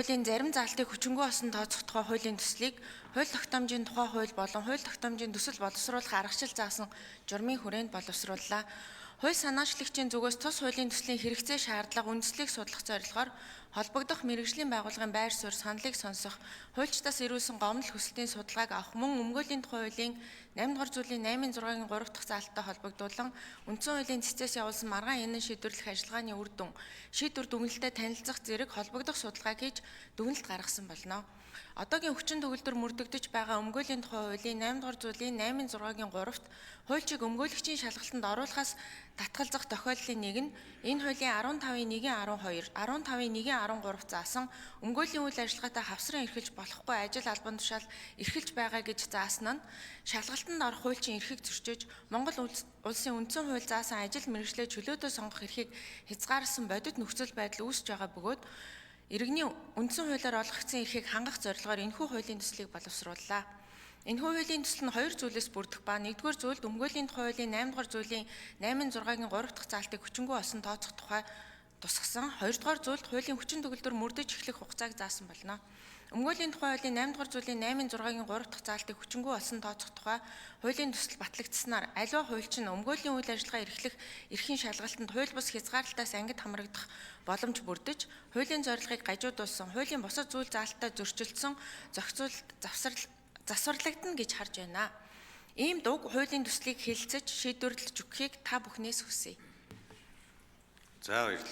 Хуулийн зарим заалтыг хүчингү осон тооцох тухай хуулийн төслийг хууль тогтоомжийн тухай хууль болон хууль тогтоомжийн төсөл боловсруулах аргачлал заасан журмын хүрээнд боловсрууллаа. Хууль санаачлагчийн зүгээс тус хуулийн төслийн хэрэгцээ шаардлага үндслийг судлах зорилгоор холбогдох мэргэжлийн байгууллагын байр суурь саналыг сонсох, хуульчдаас ирүүлсэн гомдол хүсэлтийн судалгааг авах мөн өмгөөлийн тухай хуулийн 8 дугаар зүйлийн 8-6-гийн 3 дахь заалттай холбогдуулан үндсэн хуулийн цэцээс явуулсан маргаан энэн шийдвэрлэх ажиллагааны үр дүн, шийдвэр дүгнэлтэд танилцах зэрэг холбогдох судалгааг хийж дүгнэлт гаргасан болно. Одоогийн хүчин төгөлдөр мөрдөгдөж байгаа өмгөөлийн тухай хуулийн 8 дугаар зүйлийн 8-6-гийн 3-т хуульчийг өмгөөлөгчийн шалгалтанд оруулахаас татгалзах тохиолдлын нэг нь энэ хуулийн 15-1-12, 15-1-13 заасан өмгөөлийн үйл ажиллагаатай хавсран эрхэлж болохгүй ажил албан тушаал эрхэлж байгаа гэж заасан нь шалгалтанд орох хуульчийн эрхийг зөрчиж Монгол улсын үндсэн хууль заасан ажил мэргэжлээ чөлөөтэй сонгох эрхийг хязгаарласан бодит нөхцөл байдал үүсэж байгаа бөгөөд иргэний үндсэн хуулиар олгогдсон эрхийг хангах зорилгоор энэхүү хуулийн төслийг боловсрууллаа. Энэхүү хуулийн төсөл нь 2 зүйлээс бүрдэх ба 1-р зүйлд өмгөөлийн тухай хуулийн 8 дугаар зүйлийн 8-6-гийн 3 дахь заалтыг хүчингү осон тооцох тухай тусгасан. 2-р зүйлд хуулийн хүчин төгөлдөр мөрдөж эхлэх хугацааг заасан болно. Өмгөөлийн тухай хуулийн 8 дугаар зүйлийн 8-6-гийн 3 дахь заалтыг хүчингү осон тооцох тухай хуулийн төсөл батлагдсанаар аливаа хуульч нь өмгөөлийн үйл ажиллагаа эрхлэх эрхийн шалгалтанд хууль бус хязгаарлалтаас ангид хамрагдах боломж бүрдэж, хуулийн зорилгыг гажуудуулсан, хуулийн бусад зүйл заалттай зөрчилдсөн зохицуулалт засварлагдана гэж харж байна. Ийм дуг хуулийн төслийг хэлэлцэж шийдвэрлэж өгөхийг та бүхнээс хүсье. За баярлалаа.